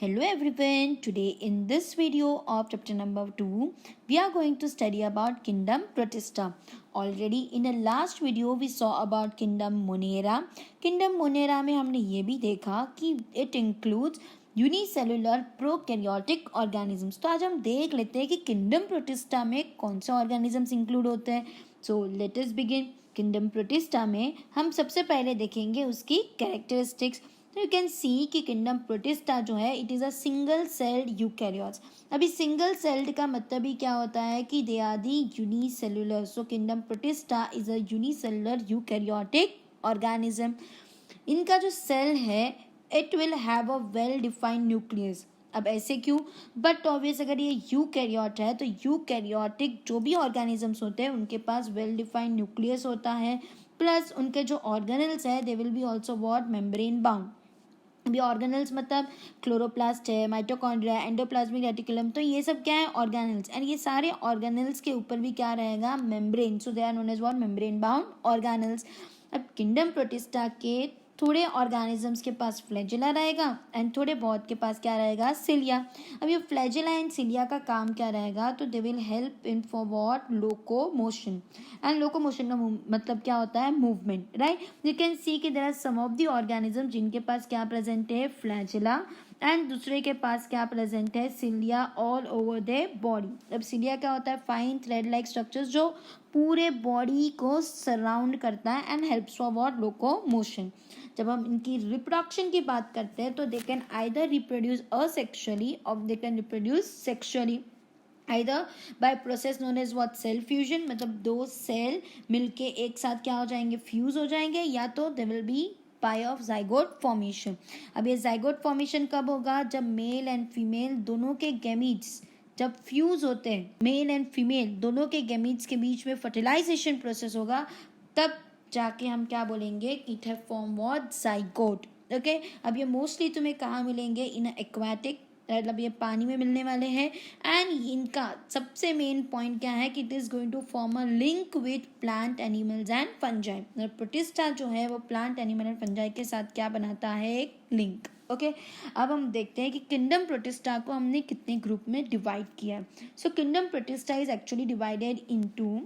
Hello everyone, today in this video of chapter number 2, we are going to study about kingdom Protista. Already in the last video we saw about kingdom Monera. Kingdom Monera में हमने ये भी देखा कि it includes unicellular prokaryotic organisms. तो आज हम देख लेते हैं कि किंगडम प्रोटिस्टा में कौन से ऑर्गेनिजम्स इंक्लूड होते हैं. सो let us begin. Kingdom protista में हम सबसे पहले देखेंगे उसकी कैरेक्टरिस्टिक्स. तो यू कैन सी कि किंगडम प्रोटिस्टा जो है it is a single celled eukaryotes. अभी सिंगल सेल्ड का मतलब ही क्या होता है कि they are the unicellular. So kingdom Protista is a unicellular eukaryotic organism. इनका जो सेल है it will have a well defined nucleus. अब ऐसे क्यों? बट ऑब्वियस अगर ये यूकैरियोट है तो यूकैरियोटिक जो भी ऑर्गेनिजम्स होते हैं उनके पास वेल डिफाइंड न्यूक्लियस होता है. प्लस उनके जो ऑर्गेनल्स है दे will B also what membrane bound. अभी ऑर्गेनल्स मतलब क्लोरोप्लास्ट है, माइटोकॉन्ड्रिया, एंडोप्लाज्मिक रेटिकुलम. तो ये सब क्या है? ऑर्गेनल्स. एंड ये सारे ऑर्गेनल्स के ऊपर भी क्या रहेगा? Membrane. So they are known as what? Membrane bound organelles. अब किंगडम प्रोटिस्टा के थोड़े ऑर्गेनिजम्स के पास फ्लैजिला रहेगा एंड थोड़े बहुत के पास क्या रहेगा? सिलिया. अब ये फ्लैजिला एंड सिलिया का काम क्या रहेगा? तो they will help in for what? Locomotion. And locomotion का मतलब क्या होता है? Movement, right. You can see कि there are some of the organism जिनके पास क्या प्रेजेंट है? फ्लैजिला. एंड दूसरे के पास क्या प्रेजेंट है? Cilia all over the body. अब सिलिया क्या होता है? फाइन थ्रेड लाइक स्ट्रक्चर्स जो पूरे बॉडी को सराउंड करता है and helps for what? Locomotion. जब हम इनकी रिप्रोडक्शन की बात करते हैं तो they can either reproduce asexually और they can reproduce sexually. Either by process known as what? Cell fusion. मतलब दो सेल मिलके एक साथ क्या हो जाएंगे? फ्यूज हो जाएंगे. या तो they will be by of zygote formation. अब ये जाइगोट फॉर्मेशन कब होगा? जब मेल एंड फीमेल दोनों के गैमीट्स जब फ्यूज होते हैं, मेल एंड फीमेल दोनों के गैमीट्स के बीच में फर्टिलाइजेशन प्रोसेस होगा, तब जाके हम क्या बोलेंगे? It have form what? Zygote. Okay. अब ये मोस्टली तुम्हें कहाँ मिलेंगे? इन एक्वाटिक. मतलब ये पानी में मिलने वाले हैं. एंड इनका सबसे मेन पॉइंट क्या है कि it is going to form a link with plant animals and fungi. Protista जो है वो प्लांट एनिमल एंड फंजाई के साथ क्या बनाता है? एक लिंक. ओके. अब हम देखते हैं कि किंगडम प्रोटिस्टा को हमने कितने ग्रुप में डिवाइड किया है. सो kingdom Protista is actually divided into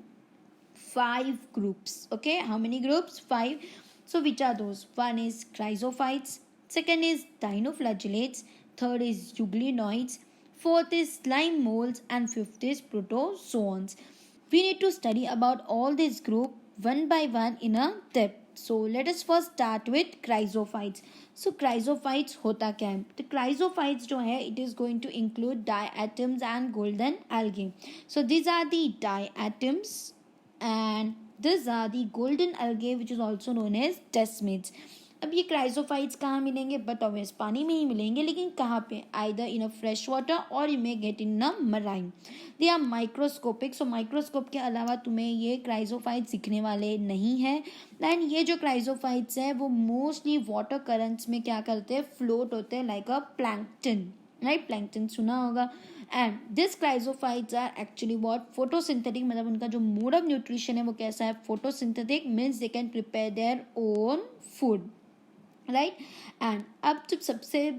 5 groups. Okay, how many groups? 5. So which are those? One is chrysophytes, second is dinoflagellates, third is euglenoids, fourth is slime molds, and fifth is protozoans. We need to study about all these group one by one in a depth. So let us first start with chrysophytes. So chrysophytes होता क्या है? तो chrysophytes जो है it is going to include diatoms and golden algae. So these are the diatoms and these are the golden algae which is also known as desmids. अब ये chrysophytes कहाँ मिलेंगे? बट ऑब्वियस पानी में ही मिलेंगे. लेकिन कहाँ पे? Either in a fresh water और you may get in a marine. They are microscopic. So microscope के अलावा तुम्हें ये क्राइसोफाइट्स दिखने वाले नहीं है. एंड ये जो क्राइसोफाइट्स है वो मोस्टली वाटर करंट्स में क्या करते हैं? फ्लोट होते हैं like a plankton. Right, plankton सुना होगा. And this chrysophytes are actually what? Photosynthetic. मतलब उनका जो मोड ऑफ न्यूट्रिशन है वो कैसा है? Photosynthetic. Means they can prepare their own food. Right. And अब जब सबसे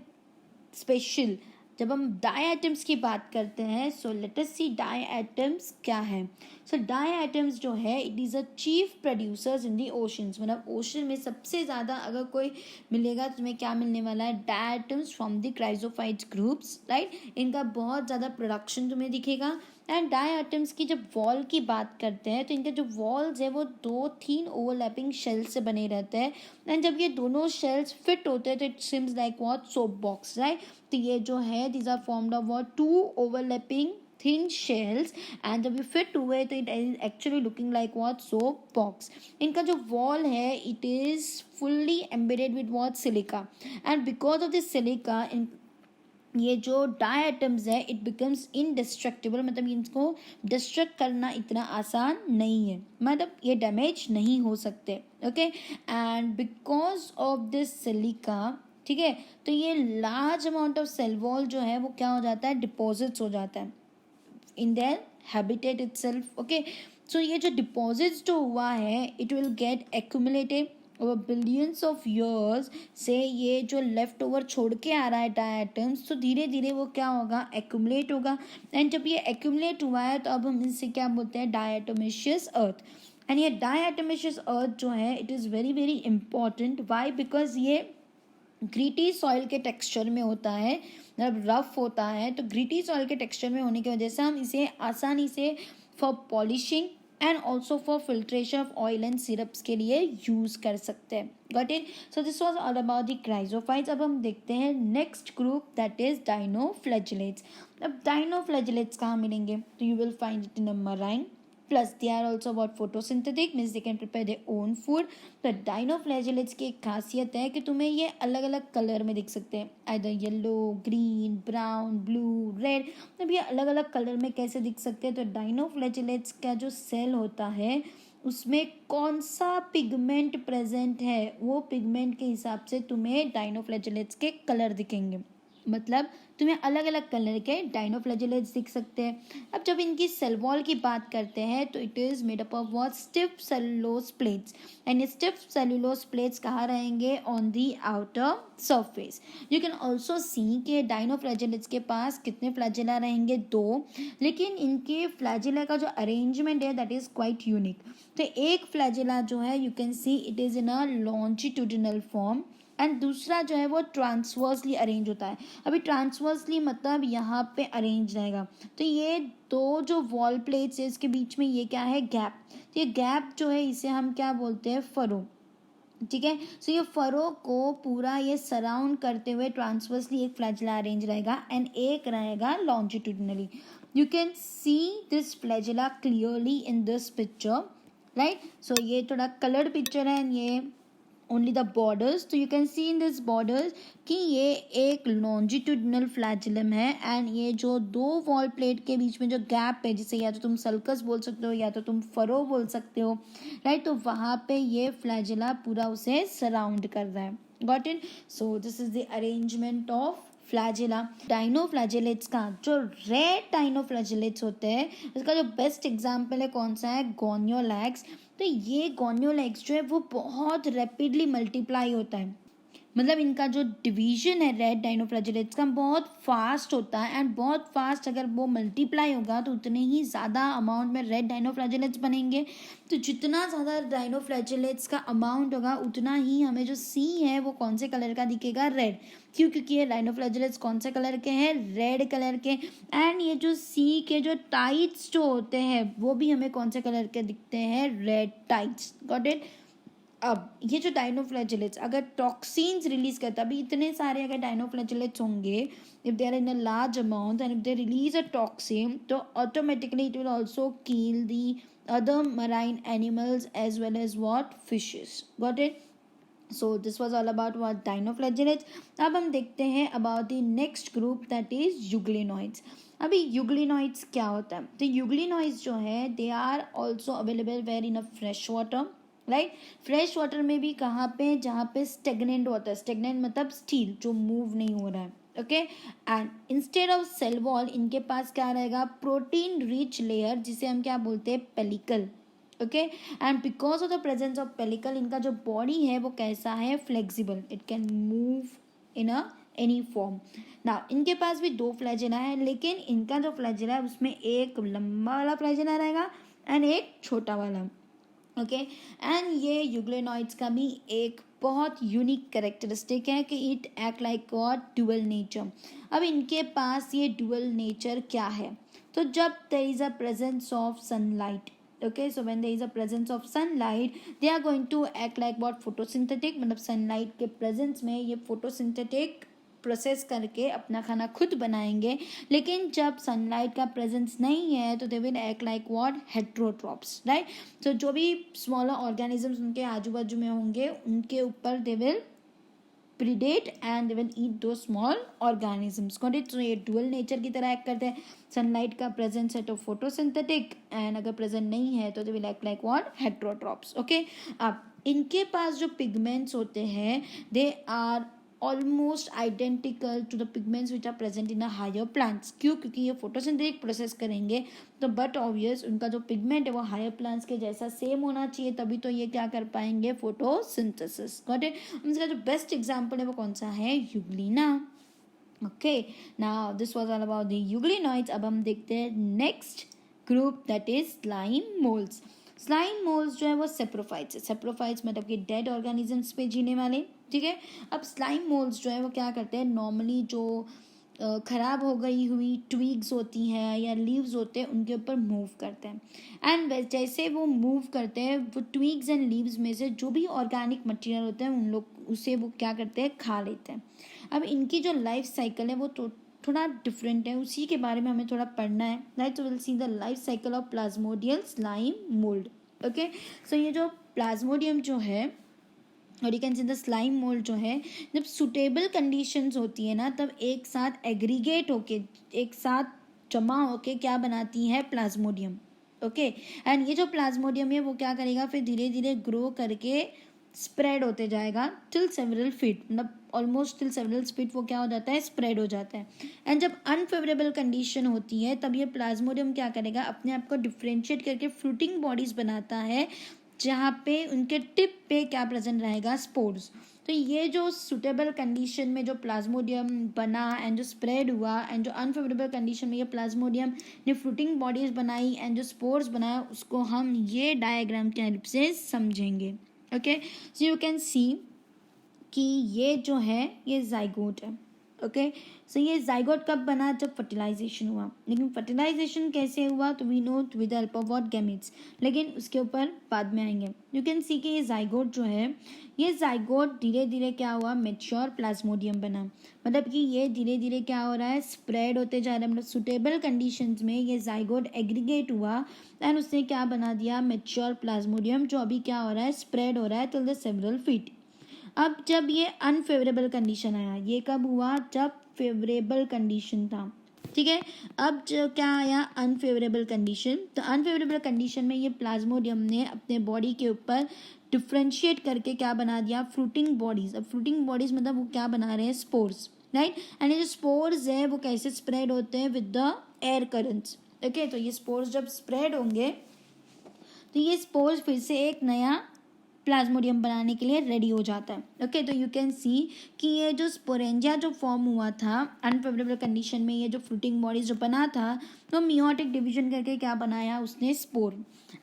स्पेशल जब हम डाई एटम्स की बात करते हैं, सो लेट अस सी डाई एटम्स क्या है. सो डाई एटम्स जो है it is a chief producers in the oceans. मतलब ओशन में सबसे ज़्यादा अगर कोई मिलेगा तो तुम्हें क्या मिलने वाला है? Diatoms from the chrysophytes groups. Right. इनका बहुत ज़्यादा प्रोडक्शन तुम्हें दिखेगा. एंड डाई एटम्स की जब वॉल की बात करते हैं तो इनके जो वॉल्स है वो 2 थीन ओवरलैपिंग शेल्स से बने रहते हैं. एंड जब ये दोनों शेल्स फिट होते हैं तो it seems like what? Soap box. Right. तो ये जो है these are formed of what? 2 overlapping thin shells. And जब ये फिट हुए तो it is actually looking like what? Soap box. इनका जो वॉल है it is fully embedded with what? Silica. And because of this silica ये जो diatoms है इट बिकम्स इनडिस्ट्रक्टिबल. मतलब इनको डिस्ट्रक्ट करना इतना आसान नहीं है. मतलब ये डैमेज नहीं हो सकते. Okay. And because of this silica, ठीक है, तो ये large amount of cell wall जो है वो क्या हो जाता है? डिपॉजिट्स हो जाता है in their habitat itself. Okay. So ये जो डिपॉजिट्स जो हुआ है it will get accumulated over billions of years से ये जो लेफ्ट ओवर छोड़ के आ रहा है डायटम्स, तो धीरे धीरे वो क्या होगा, एक्यूमुलेट होगा। एंड जब ये एक्यूमुलेट हुआ है तो अब हम इसे क्या बोलते हैं, डायटोमिशियस अर्थ। एंड ये डायटोमिशियस अर्थ जो है it is very very important. Why? Because ये ग्रीटी सॉइल के टेक्सचर में होता है, मतलब रफ होता है। तो ग्रीटी सॉइल के टेक्सचर में होने की वजह से हम इसे आसानी से for polishing and also for filtration of oil and syrups के लिए यूज़ कर सकते हैं। Got it? So this was all about the chrysophytes. अब हम देखते हैं next group that is dinoflagellates. अब डाइनोफ्लैजिलेट्स कहाँ मिलेंगे? तो you will find it in a marine, plus they are also about photosynthetic, means they can prepare their own food। तो dinoflagellates की एक खासियत है कि तुम्हें ये अलग अलग कलर में दिख सकते हैं, either yellow, green, brown, blue, red. मतलब ये अलग अलग कलर में कैसे दिख सकते हैं? तो डाइनोफ्लैजिलेट्स का जो सेल होता है उसमें कौन सा पिगमेंट प्रेजेंट है, वो पिगमेंट के हिसाब से तुम्हें डाइनोफ्लैजिलेट्स के कलर दिखेंगे। मतलब तुम्हें अलग अलग कलर के डाइनोफ्लैजिलेट्स दिख सकते हैं। अब जब इनकी सेल वॉल की बात करते हैं तो it is made up of what, stiff cellulose plates. And stiff cellulose plates कहाँ रहेंगे? On the outer surface. You can also see कि डाइनोफ्लैजिलेट्स के पास कितने फ्लैजिला रहेंगे? 2। लेकिन इनके फ्लैजिला का जो अरेंजमेंट है दैट इज़ क्वाइट यूनिक। तो एक फ्लैजिला जो है you can see it is in a longitudinal form, and दूसरा जो है वो ट्रांसवर्सली अरेंज होता है। अभी ट्रांसवर्सली मतलब यहाँ पे अरेंज रहेगा। तो ये दो जो वॉल प्लेट्स है इसके बीच में ये क्या है? गैप। तो ये गैप जो है इसे हम क्या बोलते हैं? फरो। ठीक है। सो ये फरो को पूरा ये सराउंड करते हुए ट्रांसवर्सली एक फ्लैजिला अरेंज रहेगा एंड एक रहेगा longitudinally. You can see this flagella clearly in this picture, right? So ये थोड़ा कलर्ड पिक्चर है एंड ये ओनली द बॉर्डर्स। तो you can see in this borders कि ये एक लॉन्जिट्यूडिनल फ्लैजिलम है एंड ये जो दो वॉल प्लेट के बीच में जो गैप है, जिसे या तो तुम सल्कस बोल सकते हो या तो तुम फरो बोल सकते हो, राइट? तो वहाँ पे ये फ्लैजिला पूरा उसे सराउंड कर रहा है। Got it? So this is the arrangement of flagella. Dinoflagellates का जो रेड डाइनोफ्लैजिलेट्स होते हैं इसका जो बेस्ट एग्जाम्पल है कौन सा है? गोनियोलैक्स। तो ये गोनियोलैक्स जो है वो बहुत रैपिडली मल्टीप्लाई होता है। मतलब इनका जो डिवीजन है रेड डाइनोफ्लैजिलेट्स का बहुत फास्ट होता है एंड बहुत फास्ट अगर वो मल्टीप्लाई होगा तो उतने ही ज़्यादा अमाउंट में रेड डाइनोफ्लैजिलेट्स बनेंगे। तो जितना ज़्यादा डाइनोफ्लैजिलेट्स का अमाउंट होगा उतना ही हमें जो सी है वो कौन से कलर का दिखेगा? रेड। क्यों? क्योंकि ये डाइनोफ्लैजिलेट्स कौन से कलर के हैं? रेड कलर के। एंड ये जो सी के जो टाइट्स जो होते हैं वो भी हमें कौन से कलर के दिखते हैं? Red tights. Got it? अब ये जो डाइनोफ्लैजिलेट्स अगर टॉक्सिन्स रिलीज करता, अभी इतने सारे अगर डाइनोफ्लैजिलेट्स होंगे, if they are in a large amount and if they release a toxin तो automatically it will also kill the other marine animals as well as what? Fishes. Got it? So this was all about what? Dinoflagellates. अब हम देखते हैं about the next group that is euglenoids. अभी euglenoids क्या होता है? तो euglenoids जो है they are also available where in a fresh water, right? Fresh water में भी कहाँ पे? जहाँ पे स्टेगनेंट होता है। स्टेगनेंट मतलब स्टील जो मूव नहीं हो रहा है। Okay. And instead of cell wall इनके पास क्या रहेगा? प्रोटीन रिच लेयर जिसे हम क्या बोलते हैं? Pellicle. Okay. And because of the presence of pellicle इनका जो बॉडी है वो कैसा है? Flexible. It can move in a any form. ना इनके पास भी दो फ्लैजिला है लेकिन इनका जो फ्लैजिला है उसमें एक लंबा वाला फ्लैजिला रहेगा एंड एक छोटा वाला। ओके। एंड ये यूग्लिनॉइड्स का भी एक बहुत यूनिक कैरेक्टरिस्टिक है कि it act like God dual nature. अब इनके पास ये ड्यूअल नेचर क्या है? तो जब there is a presence of sunlight, okay, so when there is a presence of sunlight they are going to act like what? photosynthetic। मतलब sunlight के presence में ये फोटोसिंथेटिक प्रोसेस करके अपना खाना खुद बनाएंगे। लेकिन जब सनलाइट का प्रेजेंस नहीं है तो they will act like what? Heterotrophs, right? तो जो भी स्मॉलर ऑर्गेनिजम्स उनके आजू बाजू में होंगे उनके ऊपर they will predate and they will eat those small organisms. Got it? तो ये डुअल नेचर की तरह एक्ट करते हैं। सनलाइट का प्रेजेंस है तो फोटोसिंथेटिक एंड अगर प्रेजेंट नहीं है तो they will act like what? Heterotrophs. Okay. अब इनके पास जो पिगमेंट्स होते हैं they are almost identical to the pigments which are present in a higher plants. क्यों? क्योंकि ये फोटोसिंथेटिक प्रोसेस करेंगे तो बट ऑब्वियस उनका जो पिगमेंट है वो हायर प्लांट्स के जैसा सेम होना चाहिए, तभी तो ये क्या कर पाएंगे, फोटोसिंथेसिस. Got it? इसका जो बेस्ट एग्जाम्पल है वो कौन सा है, Euglena. Okay, now this was all about the euglenoids. अब हम देखते हैं next group, that is slime moulds. Slime moulds जो है वो सेप्रोफाइट्स है. सेप्रोफाइट्स मतलब कि डेड ऑर्गेनिजम्स पे जीने वाले. ठीक है. अब स्लाइम मोल्ड्स जो है वो क्या करते हैं, नॉर्मली जो ख़राब हो गई हुई ट्विग्स होती हैं या लीव्स होते हैं उनके ऊपर मूव करते हैं. एंड जैसे वो मूव करते हैं वो ट्विग्स एंड लीव्स में से जो भी ऑर्गेनिक मटेरियल होते हैं उन लोग उसे वो क्या करते हैं, खा लेते हैं. अब इनकी जो लाइफ साइकिल है वो थोड़ा डिफरेंट है, उसी के बारे में हमें थोड़ा पढ़ना है. Right, so will see the life cycle of plasmodial slime mould. Okay, so ये जो प्लाज्मोडियम जो है और you can see the slime mould जो है, जब सुटेबल कंडीशंस होती है ना तब एक साथ एग्रीगेट होके, एक साथ जमा होके क्या बनाती है, प्लाज्मोडियम. ओके, एंड ये जो प्लाज्मोडियम है वो क्या करेगा, फिर धीरे धीरे ग्रो करके स्प्रेड होते जाएगा टिल सेवरल फीट, मतलब ऑलमोस्ट टिल सेवरल फीट वो क्या हो जाता है, स्प्रेड हो जाता है. एंड जब अनफेवरेबल कंडीशन होती है तब ये प्लाज्मोडियम क्या करेगा, अपने आप को डिफ्रेंशिएट करके फ्रूटिंग बॉडीज बनाता है जहाँ पे उनके टिप पे क्या प्रेजेंट रहेगा, स्पोर्स. तो ये जो सुटेबल कंडीशन में जो प्लाज्मोडियम बना एंड जो स्प्रेड हुआ एंड जो अनफेवरेबल कंडीशन में ये प्लाज्मोडियम ने फ्रूटिंग बॉडीज बनाई एंड जो स्पोर्स बनाया उसको हम ये डायग्राम के हेल्प से समझेंगे. Okay, so you can see कि ये जो है ये जाइगोट है. ओके, सो ये जाइगोट कब बना, जब फर्टिलाइजेशन हुआ. लेकिन फर्टिलाइजेशन कैसे हुआ, तो we know with the help of what, gametes. लेकिन उसके ऊपर बाद में आएंगे. यू कैन सी कि ये जाइगोट जो है, ये जाइगोट धीरे धीरे क्या हुआ, मेच्योर प्लाज्मोडियम बना. मतलब कि ये धीरे धीरे क्या हो रहा है, स्प्रेड होते जा रहा है. मतलब सुटेबल कंडीशंस में ये जाइगोट एग्रीगेट हुआ एंड उसने क्या बना दिया, मेच्योर प्लाज्मोडियम, जो अभी क्या हो रहा है, स्प्रेड हो रहा है टिल द सेवरल फीट. अब जब ये अनफेवरेबल कंडीशन आया, ये कब हुआ, जब फेवरेबल कंडीशन था. ठीक है. अब जो क्या आया, अनफेवरेबल कंडीशन. तो अनफेवरेबल कंडीशन में ये प्लाज्मोडियम ने अपने बॉडी के ऊपर डिफ्रेंशिएट करके क्या बना दिया, फ्रूटिंग बॉडीज. अब फ्रूटिंग बॉडीज मतलब वो क्या बना रहे हैं, स्पोर्स. राइट, एंड ये जो स्पोर्स है वो कैसे स्प्रेड होते हैं, with the air currents. Okay, तो ये स्पोर्स जब स्प्रेड होंगे तो ये स्पोर्स फिर से एक नया प्लाज्मोडियम बनाने के लिए रेडी हो जाता है. ओके, तो यू कैन सी कि ये जो स्पोरेंजिया जो फॉर्म हुआ था अनफेवरेबल कंडीशन में, ये जो फ्रूटिंग बॉडीज जो बना था तो मियोटिक डिवीजन करके क्या बनाया उसने, स्पोर.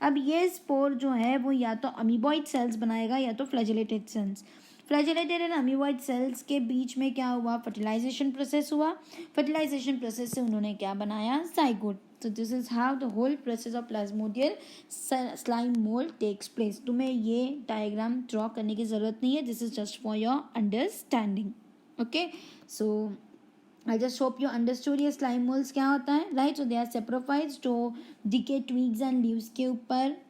अब ये स्पोर जो है वो या तो अमीबॉइड सेल्स बनाएगा या तो flagellated cells. Flagellated and amoeboid cells के बीच में क्या हुआ, फर्टिलाइजेशन प्रोसेस हुआ. फर्टिलाइजेशन प्रोसेस से उन्होंने क्या बनाया, zygote. So this is how the whole process of plasmodial slime mold takes place. तुम्हें ये डायग्राम ड्रॉ करने की ज़रूरत नहीं है. This is just for your understanding. Okay, so I just hope you understood ये स्लाइम मोल्ड्स क्या होता है. Right, so they are saprophytes जो डिके ट्विग्स एंड लीव्स के ऊपर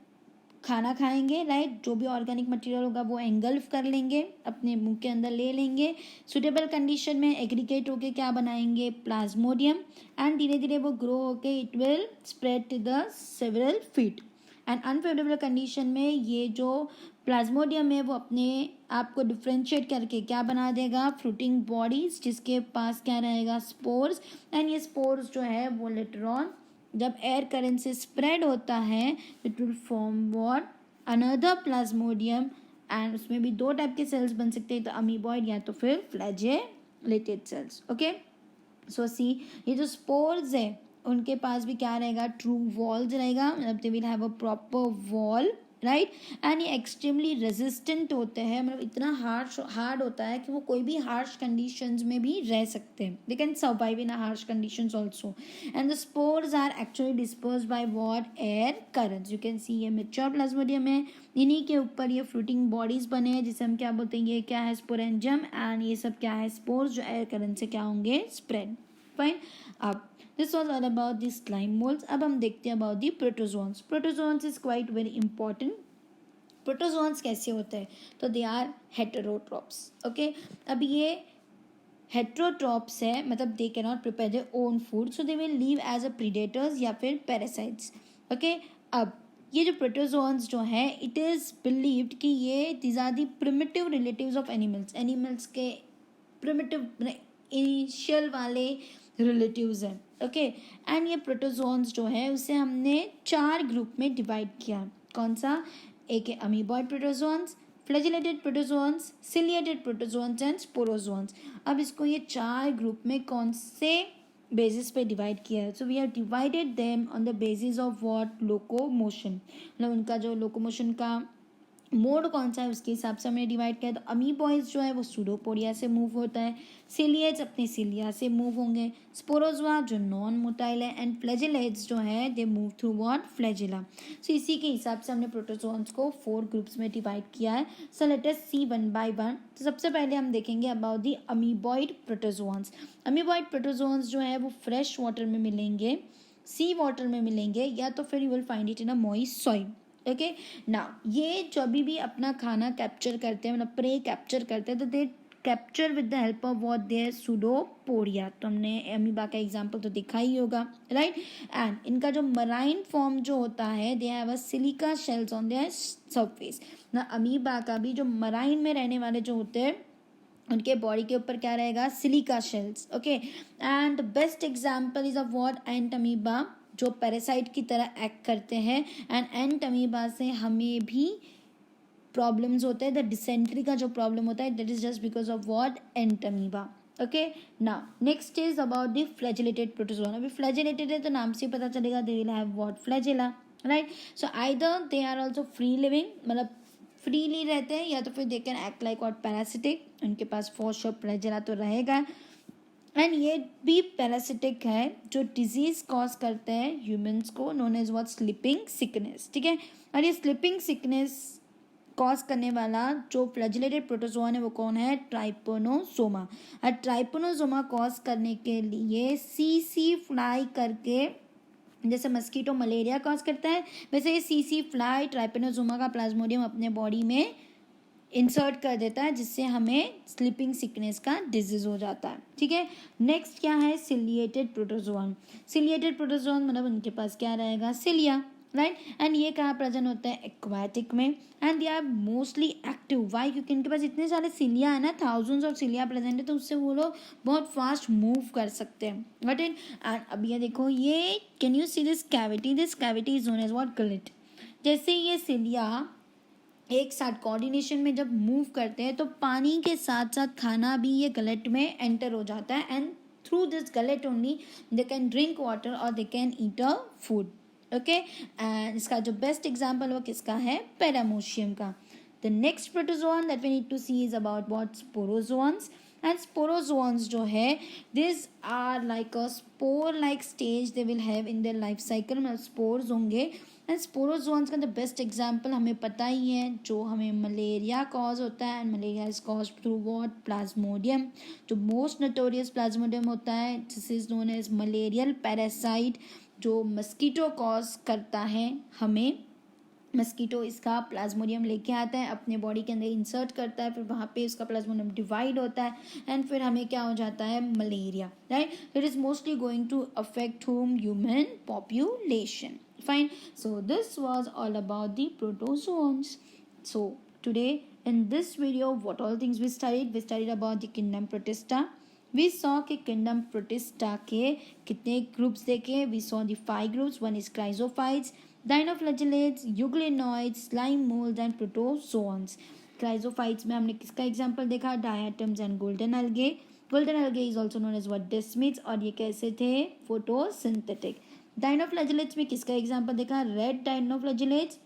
खाना खाएंगे. राइट, जो भी ऑर्गेनिक मटेरियल होगा वो एंगल्फ कर लेंगे, अपने मुंह के अंदर ले लेंगे. सुटेबल कंडीशन में एग्रीगेट होके क्या बनाएंगे, प्लाज्मोडियम. एंड धीरे धीरे वो ग्रो होके it will spread to the several feet. And unfavourable condition में ये जो प्लाज्मोडियम है वो अपने आप को डिफ्रेंशिएट करके क्या बना देगा, फ्रूटिंग बॉडीज, जिसके पास क्या रहेगा, स्पोर्स. एंड ये स्पोर्स जो है वो लेटर ऑन जब एयर करंट से स्प्रेड होता है it will form what, another Plasmodium. And उसमें भी दो टाइप के सेल्स बन सकते हैं, तो अमीबॉइड या तो फिर फ्लैजेलेटेड सेल्स. ओके, सो सी ये जो स्पोर्स है उनके पास भी क्या रहेगा, ट्रू वॉल्स रहेगा. मतलब दे will have a proper wall. Right, and ये एक्सट्रीमली रेजिस्टेंट होते हैं. मतलब इतना हार्ड होता है कि वो कोई भी हार्श कंडीशंस में भी रह सकते हैं. They can survive in harsh conditions also. And the spores are actually disperse by what, air currents. You can see ये मेच्योर प्लाज्मोडियम है, इन्हीं के ऊपर ये फ्रूटिंग बॉडीज बने हैं जिसे हम क्या बोलते हैं, ये क्या है, स्पोरेंजियम. एंड ये सब क्या है, स्पोर्स जो एयर करंट से क्या होंगे, स्प्रेड. फाइन. अब this was all about the slime moulds. अब हम देखते हैं about the protozoans. Protozoans is quite very important. Protozoans कैसे होते हैं, तो दे आर हेटेरोट्रॉप्स. ओके, अब ये हेटेरोट्रॉप्स है, मतलब they can not prepare their own food, so they will live as a predators या फिर पैरासाइट्स. ओके, अब ये जो प्रोटोजोन्स जो है इट इज़ बिलीव्ड कि ये these are the primitive relatives of animals. Animals के प्रिमिटिव इनिशियल वाले रिलेटिव्स हैं. ओके, एंड ये प्रोटोजोन्स जो है उसे हमने 4 ग्रुप में डिवाइड किया है. कौन सा? एक है amoeboid protozoans, flagellated protozoans, ciliated protozoans and sporozoans. अब इसको ये 4 ग्रुप में कौन से बेसिस पे डिवाइड किया है? So we have divided them on the basis of what? Locomotion. मतलब उनका जो लोकोमोशन का मोड कौन सा है उसके हिसाब से हमने डिवाइड किया. तो अमीबॉइड्स जो है वो सूडोपोडिया से मूव होता है, सिलिएट्स अपने सिलिया से मूव होंगे, स्पोरोजोआ जो नॉन मोटाइल है, एंड फ्लैजिलेट्स जो है they move through what? Flagella. So इसी के हिसाब से हमने प्रोटोजोन्स को 4 ग्रुप्स में डिवाइड किया है. So let us see one by one. तो सबसे पहले हम देखेंगे about the amoeboid protozoans. Amoeboid protozoans जो है वो फ्रेश वाटर में मिलेंगे, सी वाटर में मिलेंगे, या तो फिर you will find it in a moist soil. Okay, now ये जब भी अपना खाना कैप्चर करते हैं, मतलब प्रे कैप्चर करते हैं, तो they capture with the help of what? Their pseudopodia. तो हमने अमीबा का एग्जांपल तो देखा ही होगा, राइट. एंड इनका जो मराइन फॉर्म जो होता है, they have a silica shells on their surface. ना अमीबा का भी जो मराइन में रहने वाले जो होते हैं उनके बॉडी के ऊपर क्या रहेगा? Silica shells. Okay, and best example is of what? Ant amoeba, जो पैरासाइट की तरह एक्ट करते हैं. एंड एंट अमीबा से हमें भी प्रॉब्लम्स होते हैं. द डिसेंट्री का जो प्रॉब्लम होता है that is just because of what? Entamoeba. Okay, now next is about the flagellated protozoa. अभी फ्लैजिलेटेड है तो नाम से पता चलेगा they will have what? Flagella, right. So either they are also free living, मतलब फ्रीली रहते हैं, या तो फिर they can act like what? Parasitic. उनके पास फॉर श्योर फ्लैजिला तो रहेगा. एंड ये भी पैरासिटिक है जो डिजीज कॉज करते हैं ह्यूमंस को, known as what? Sleeping sickness. ठीक है, और ये स्लीपिंग सिकनेस कॉज करने वाला जो फ्लैजिलेटेड प्रोटोजोन है वो कौन है? ट्राइपोनोसोमा. और ट्राइपोनोसोमा कॉज करने के लिए सी फ्लाई करके, जैसे मस्कीटो मलेरिया कॉज करता है, वैसे ये सी फ्लाई ट्राइपोनोसोमा का प्लाज्मोडियम अपने बॉडी में इंसर्ट कर देता है, जिससे हमें स्लीपिंग सिकनेस का डिजीज हो जाता है. ठीक है, नेक्स्ट क्या है? Ciliated protozoan. सिलिएटेड प्रोटोजोन मतलब उनके पास क्या रहेगा? Cilia, right. एंड ये कहाँ प्रेजेंट होता है? एक्वाटिक में. And they are mostly active. Why? क्योंकि इनके पास इतने सारे सिलिया है ना, थाउजेंड्स ऑफ सिलिया प्रेजेंट है, तो उससे वो लोग बहुत फास्ट मूव कर सकते हैं. बट एंड अब ये देखो, ये can you see this cavity? This cavity is known as what? Gullet. जैसे ये सिलिया एक साथ कोऑर्डिनेशन में जब मूव करते हैं तो पानी के साथ साथ खाना भी ये गलेट में एंटर हो जाता है. And through this gullet only they can drink water और they can eat a food. Okay, and इसका जो बेस्ट एग्जाम्पल वो किसका है? पैरामोशियम का. The next protozoan that we need to see is about what? Sporozoans. And sporozoans जो है this are like a spore like stage they will have in their life cycle. मतलब spores होंगे. And sporozoans का the best example हमें पता ही है, जो हमें मलेरिया कॉज होता है. And malaria is cause through what? Plasmodium. जो मोस्ट नोटोरियस प्लाज्मोडियम होता है, this is known as malarial parasite, जो मस्कीटो कॉज करता है हमें. मस्कीटो इसका प्लाज्मोडियम लेके आता है, अपने बॉडी के अंदर इंसर्ट करता है, फिर वहाँ पे उसका प्लाज्मोडियम डिवाइड होता है, एंड फिर हमें क्या हो जाता है? Malaria, right. It is mostly going to affect home? Human population. Fine. So this was all about the protozoans. So today in this video, what all things we studied? We studied about the kingdom Protista. We saw कि kingdom Protista के कितने groups देखे. We saw the 5 groups. One is chrysophytes, dinoflagellates, euglenoids, slime molds and protozoans. Chrysophytes में हमने किसका example देखा? Diatoms and golden algae. Golden algae is also known as what? Desmids. और ये कैसे थे? Photosynthetic. डाइनोफ्लैजिलेट्स में किसका एग्जांपल देखा? Red dinoflagellates.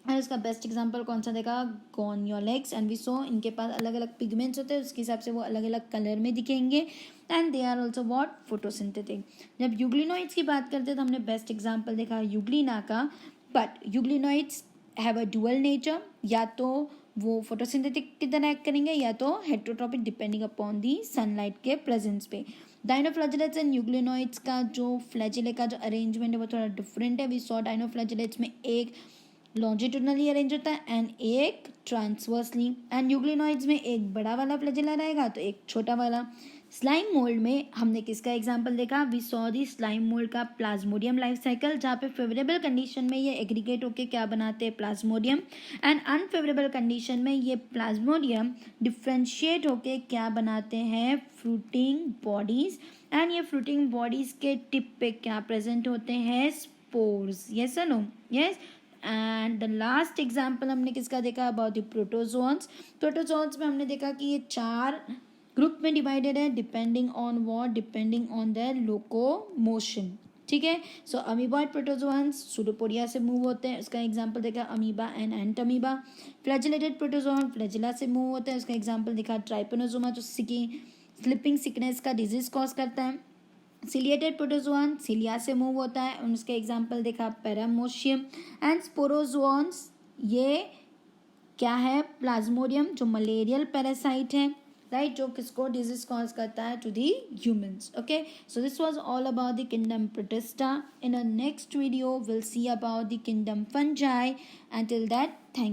और इसका बेस्ट एग्जांपल कौन सा देखा? गोनियोलेक्स. एंड वी सो इनके पास अलग अलग पिगमेंट्स होते हैं, उसके हिसाब से वो अलग अलग कलर में दिखेंगे. And they are also what? Photosynthetic. जब यूग्लिनोइड्स की बात करते हैं तो हमने बेस्ट एग्जाम्पल देखा यूग्लिना का. But euglenoids have a dual nature, या तो वो फोटोसिंथेटिक की तरह एक्ट करेंगे या तो heterotrophic, depending upon the sunlight के प्रेजेंस पे. डाइनोफ्लैजिलेट्स एंड यूग्लिनोइड्स का जो फ्लैजिले का जो अरेंजमेंट है वो थोड़ा डिफरेंट है. वी सॉ डाइनोफ्लैजिलेट्स में एक लॉन्जिट्यूडनली अरेंज होता है एंड एक ट्रांसवर्सली. एंड यूग्लिनोइड्स में एक बड़ा वाला फ्लैजिला रहेगा तो एक छोटा वाला. स्लाइम मोल्ड में हमने किसका एग्जाम्पल देखा? We saw the slime mould का प्लाज्मोडियम लाइफ साइकिल, जहाँ पे फेवरेबल कंडीशन में ये एग्रीगेट होके क्या बनाते हैं? प्लाज्मोडियम। एंड अनफेवरेबल कंडीशन में ये प्लाज्मोडियम डिफ्रेंशिएट होके क्या बनाते हैं? Fruiting bodies. एंड ये फ्रूटिंग बॉडीज के टिप पे क्या प्रेजेंट होते हैं? स्पोर्स। यस और no? Yes. And the last example हमने किसका देखा? About the protozoans. प्रोटोजोन्स में हमने देखा कि ये 4 ग्रुप में डिवाइडेड है, depending on what? Depending on their locomotion. ठीक है। सो अमीबॉइड प्रोटोजोन्स सूडोपोडिया से मूव होते हैं, उसका एग्जांपल देखा amoeba and Entamoeba. Flagellated protozoan flagella से मूव होते हैं, उसका एग्जांपल देखा ट्राइपेनोसोमा, जो स्लिपिंग सिकनेस का डिजीज कॉज करता है। सिलिएटेड प्रोटोजोन सिलिया से मूव होता है, उसका एग्जांपल देखा पैरामोशियम। एंड स्पोरोजोन्स ये क्या है? प्लाज्मोडियम, जो मलेरियल पैरासाइट है, राइट, जो किसको डिजीज कॉज करता है? To the humans. Okay, so this was all about the kingdom Protista. In a next video will see about the kingdom fungi. Until that, thank you.